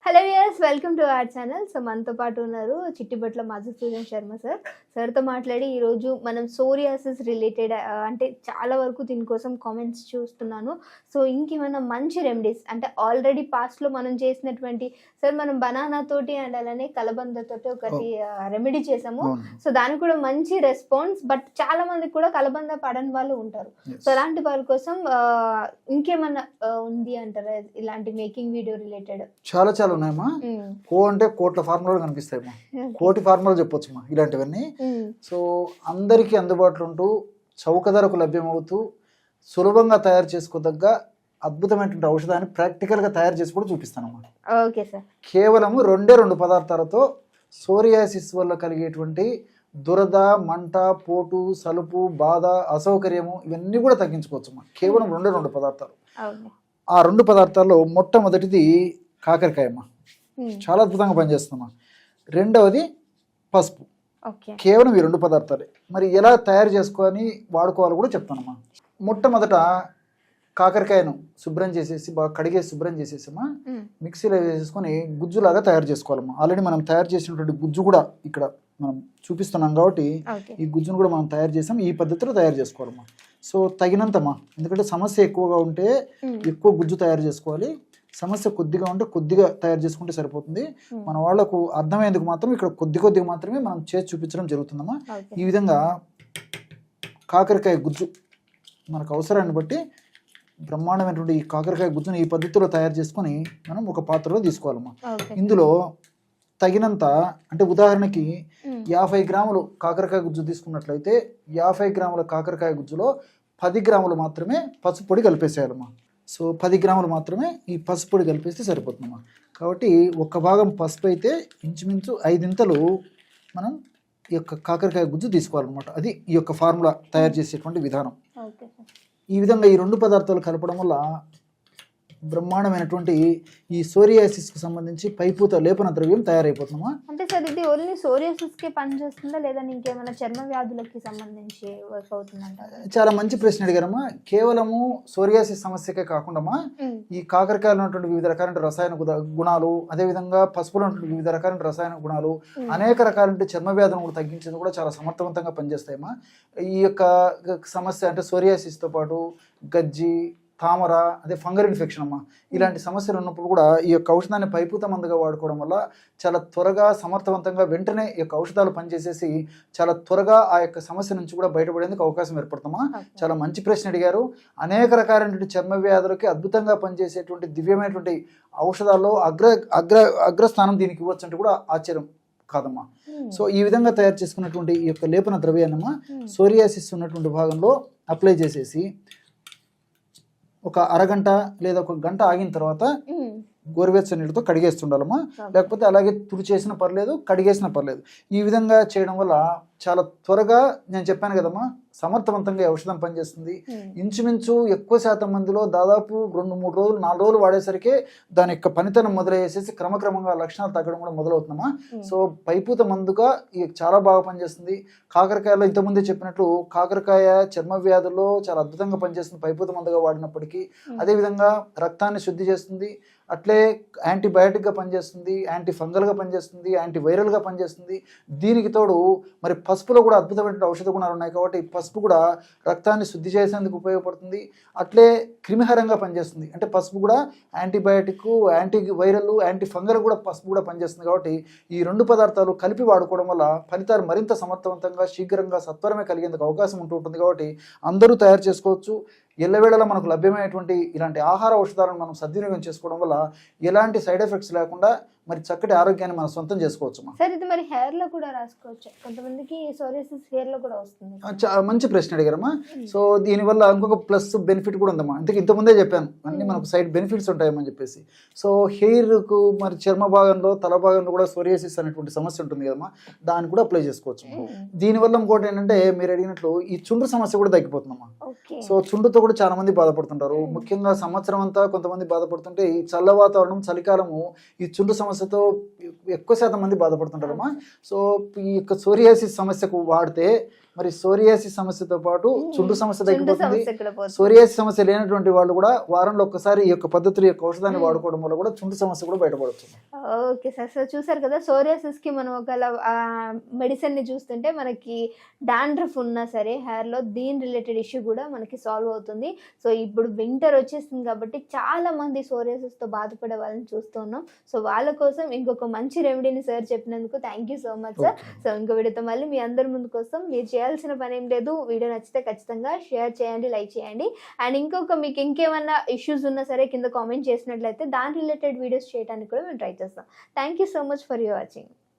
Hello viewers, welcome to our channel. So మనతో పాటు ఉన్నారు చిట్టిబట్ల మధుసూదన్ శర్మ సార్. సార్తో మాట్లాడి ఈరోజు మనం సోరియాసిస్ రిలేటెడ్ అంటే చాలా వరకు దీనికోసం కామెంట్స్ చూస్తున్నాను. సో ఇంకేమైనా మంచి రెమెడీస్ అంటే ఆల్రెడీ పాస్ట్లో మనం చేసినటువంటి సార్ మనం బనానా తోటి అండ్ అలానే కలబందతోటి ఒకటి రెమెడీ చేసాము. సో దానికి కూడా మంచి రెస్పాన్స్, బట్ చాలా మందికి కూడా కలబంద పడని వాళ్ళు ఉంటారు. సో అలాంటి వాళ్ళ కోసం ఇంకేమన్నా ఉంది అంటారా ఇలాంటి మేకింగ్ వీడియో రిలేటెడ్? చాలా చాలా ఉన్నాయమ్మా. అంటే కోట్ల ఫార్ములాలు కనిపిస్తాయమ్మా, కోటి ఫార్ములాలు చెప్పొచ్చమ్మా ఇలాంటివన్నీ. సో అందరికీ అందుబాటులో ఉంటూ చౌక ధరకు లభ్యమవుతూ సులభంగా తయారు చేసుకోదగ్గ అద్భుతమైనటువంటి ఔషధాన్ని ప్రాక్టికల్గా తయారు చేసి కూడా చూపిస్తానమ్మా. Okay sir. కేవలము రెండు పదార్థాలతో సోరియాసిస్ వల్ల కలిగేటువంటి దురద, మంట, పోటు, సలుపు, బాధ, అసౌకర్యము ఇవన్నీ కూడా తగ్గించుకోవచ్చమ్మా. కేవలం రెండు పదార్థాలు. ఆ రెండు పదార్థాల్లో మొట్టమొదటిది కాకరకాయమ్మ, చాలా అద్భుతంగా పనిచేస్తుందమ్మా. రెండవది పసుపు. కేవలం ఈ రెండు పదార్థాలే. మరి ఎలా తయారు చేసుకొని వాడుకోవాలో కూడా చెప్తానమ్మా. మొట్టమొదట కాకరకాయను శుభ్రం చేసేసి బాగా కడిగేసి శుభ్రం చేసేసమ్మా మిక్సీలో వేసేసుకొని గుజ్జులాగా తయారు చేసుకోవాలమ్మా. ఆల్రెడీ మనం తయారు చేసినటువంటి గుజ్జు కూడా ఇక్కడ మనం చూపిస్తున్నాం కాబట్టి ఈ గుజ్జును కూడా మనం తయారు చేసాం. ఈ పద్ధతిలో తయారు చేసుకోవాలమ్మా. సో తగినంతమ్మా, ఎందుకంటే సమస్య ఎక్కువగా ఉంటే ఎక్కువ గుజ్జు తయారు చేసుకోవాలి, సమస్య కొద్దిగా ఉంటే కొద్దిగా తయారు చేసుకుంటే సరిపోతుంది. మన వాళ్లకు అర్థమయ్యేందుకు మాత్రం ఇక్కడ కొద్దిగా మాత్రమే మనం చేసి చూపించడం జరుగుతుందమ్మా. ఈ విధంగా కాకరకాయ గుజ్జు మనకు అవసరాన్ని బట్టి బ్రహ్మాండమైనటువంటి ఈ కాకరకాయ గుజ్జును ఈ పద్ధతిలో తయారు చేసుకొని మనం ఒక పాత్రలో తీసుకోవాలమ్మా. ఇందులో తగినంత, అంటే ఉదాహరణకి 50 గ్రాములు కాకరకాయ గుజ్జు తీసుకున్నట్లయితే 50 గ్రాముల కాకరకాయ గుజ్జులో 10 గ్రాములు మాత్రమే పసుపు పొడి కలిపేసేయాలమ్మా. సో 10 గ్రాములు మాత్రమే ఈ పసుపు పొడి కలిపేస్తే సరిపోతుందమ్మా. కాబట్టి ఒక భాగం పసుపు అయితే ఇంచుమించు 5 మనం ఈ యొక్క కాకరకాయ గుజ్జు తీసుకోవాలన్నమాట. అది ఈ యొక్క ఫార్ములా తయారు చేసేటువంటి విధానం. ఈ విధంగా ఈ రెండు పదార్థాలు కలపడం వల్ల బ్రహ్మాండమైనటువంటి ఈ సోరియాసిస్కి సంబంధించి పైపూత లేపన ద్రవ్యం తయారైపోతుందమ్మా. అంటే సార్ ఇది ఓన్లీ సోరియాసిస్కే పనిచేస్తుందా లేదా ఇంకేమైనా చర్మ వ్యాధులకి సంబంధించి వర్క్ అవుతుందంటారా? చాలా మంచి ప్రశ్న అడిగారమ్మా. కేవలము సోరియాసిస్ సమస్యకే కాకుండా ఈ కాకరకాయలు ఉన్నటువంటి వివిధ రకాల రసాయన గుణాలు, అదేవిధంగా పసుపులో ఉన్నటువంటి వివిధ రకాల రసాయన గుణాలు, అనేక రకాల చర్మ వ్యాధులను కూడా తగ్గించేది కూడా చాలా సమర్థవంతంగా పనిచేస్తాయమ్మా. ఈ యొక్క సమస్య అంటే సోరియాసిస్తో పాటు గజ్జి, తామర, అదే ఫంగల్ ఇన్ఫెక్షన్ అమ్మా, ఇలాంటి సమస్యలు ఉన్నప్పుడు కూడా ఈ యొక్క ఔషధాన్ని పైపూత మందుగా వాడుకోవడం వల్ల చాలా త్వరగా సమర్థవంతంగా వెంటనే ఈ యొక్క ఔషధాలు పనిచేసేసి చాలా త్వరగా ఆ యొక్క సమస్య నుంచి కూడా బయటపడేందుకు అవకాశం ఏర్పడుతుందమ్మా. చాలా మంచి ప్రశ్న అడిగారు. అనేక రకాలైనటువంటి చర్మ వ్యాధులకి అద్భుతంగా పనిచేసేటువంటి దివ్యమైనటువంటి ఔషధాల్లో అగ్రస్థానం దీనికి ఇవ్వచ్చు అంటే కూడా ఆశ్చర్యం కాదమ్మా. సో ఈ విధంగా తయారు చేసుకున్నటువంటి ఈ యొక్క లేపన ద్రవ్యాన్నమ్మా సోరియాసిస్ ఉన్నటువంటి భాగంలో అప్లై చేసేసి ఒక అరగంట లేదా ఒక గంట ఆగిన తర్వాత గోరువెచ్చని నీళ్ళతో కడిగేస్తుండాలమ్మా. లేకపోతే అలాగే తుడిచేసినా పర్లేదు, కడిగేసినా పర్లేదు. ఈ విధంగా చేయడం వల్ల చాలా త్వరగా, నేను చెప్పాను కదమ్మా, సమర్థవంతంగా ఔషధం పనిచేస్తుంది. ఇంచుమించు ఎక్కువ శాతం మందిలో దాదాపు 2-3 రోజులు 4 రోజులు వాడేసరికి దాని యొక్క పనితనం మొదలయ్యేసేసి క్రమక్రమంగా లక్షణాలు తగ్గడం కూడా మొదలవుతుందమ్మా. సో పైపూత మందుగా చాలా బాగా పనిచేస్తుంది. కాకరకాయలో ఇంతకుముందే చెప్పినట్లు కాకరకాయ చర్మ వ్యాధుల్లో చాలా అద్భుతంగా పనిచేస్తుంది పైపూత మందుగా వాడినప్పటికీ. అదేవిధంగా రక్తాన్ని శుద్ధి చేస్తుంది, అట్లే యాంటీబయాటిక్గా పనిచేస్తుంది, యాంటీ ఫంగల్గా పనిచేస్తుంది, యాంటీ వైరల్గా పనిచేస్తుంది. దీనికి తోడు మరి పసుపులో కూడా అద్భుతమైన ఔషధ గుణాలు ఉన్నాయి కాబట్టి పసుపు కూడా రక్తాన్ని శుద్ధి చేసేందుకు ఉపయోగపడుతుంది. అట్లే క్రిమిహరంగా పనిచేస్తుంది. అంటే పసుపు కూడా antibiotic, anti viral, anti fungal కూడా పసుపు కూడా పనిచేస్తుంది. కాబట్టి ఈ రెండు పదార్థాలు కలిపి వాడుకోవడం వల్ల ఫలితాలు మరింత సమర్థవంతంగా, శీఘ్రంగా, సత్వరమే కలిగేందుకు అవకాశం ఉంటుంది. కాబట్టి అందరూ తయారు చేసుకోవచ్చు. ఎల్లవేళలా మనకు లభ్యమైనటువంటి ఇలాంటి ఆహార ఔషధాలను మనం సద్వినియోగం చేసుకోవడం వల్ల ఎలాంటి సైడ్ ఎఫెక్ట్స్ లేకుండా మరి చక్కటి ఆరోగ్యాన్ని మనం సొంతం చేసుకోవచ్చు. సార్ ఇది మరి హెయిర్ లో కూడా రాసుకోవచ్చు, కొంతమందికి సోరియాసిస్ హెయిర్ లో కూడా వస్తుంది. మంచి ప్రశ్న అడిగారమ్మా. సో దీనివల్ల ఇంకొక ప్లస్ బెనిఫిట్ కూడా ఉందమ్మా. అందుకే ఇంతకుముందే చెప్పాను అన్ని మనకు సైడ్ బెనిఫిట్స్ ఉంటాయని చెప్పేసి. సో హెయిర్కు మరి చర్మ భాగంలో, తల భాగంలో కూడా సోరియాసిస్ అనేటువంటి సమస్య ఉంటుంది కదమ్మా, దాన్ని కూడా అప్లై చేసుకోవచ్చు. దీనివల్ల ఇంకోటి ఏంటంటే మీరు అడిగినట్లు ఈ చుండ్రు సమస్య కూడా తగ్గిపోతుందమ్మా. సో చుండుతో కూడా చాలా మంది బాధపడుతుంటారు. ముఖ్యంగా సంవత్సరం అంతా కొంతమంది బాధపడుతుంటే ఈ చల్ల వాతావరణం, చలికాలము ఈ చుండ్రు సమస్యతో ఎక్కువ శాతం మంది బాధపడుతుంటారమ్మా. సో ఈ యొక్క సోరియాసిస్ సమస్యకు వాడితే మరి సోరియాసిస్ సమస్యతో పాటు చుండు సమస్య చుండు తగ్గిపోతుంది. సమస్య కూడా పోతుంది. సోరియాసిస్ సమస్య లేనటువంటి వాళ్ళు కూడా వారంలో ఒక్కసారి ఈ యొక్క పద్ధతుల యొక్క ఔషధాన్ని వాడుకోవడం వల్ల కూడా చుండు సమస్య కూడా బయటపడుతుంది. Okay sir. సో చూసారు కదా, సోరియాసిస్ కి మనం ఒకవేళ మెడిసిన్ ని చూస్తుంటే మనకి డాండ్రఫ్ ఉన్నా సరే హెయిర్ లో దీని రిలేటెడ్ ఇష్యూ కూడా మనకి సాల్వ్ అవుతుంది. సో ఇప్పుడు వింటర్ వచ్చేస్తుంది కాబట్టి చాలా మంది సోరియాసిస్ తో బాధపడే వాళ్ళని చూస్తున్నాం. సో వాళ్ళ కోసం ఇంకొక మంచి రెమెడీని సార్ చెప్పినందుకు thank you so much sir. So ఇంకో వీడియోతో మళ్ళీ మీ అందరి ముందు కోసం. మీరు చేయాల్సిన పని ఏం లేదు, వీడియో నచ్చితే ఖచ్చితంగా షేర్ చేయండి, లైక్ చేయండి. అండ్ ఇంకొక మీకు ఇంకేమన్నా ఇష్యూస్ ఉన్నా సరే కింద కామెంట్ చేసినట్లయితే దాని రిలేటెడ్ వీడియోస్ చేయడానికి కూడా మేము ట్రై చేస్తాం. Thank you so much for your watching.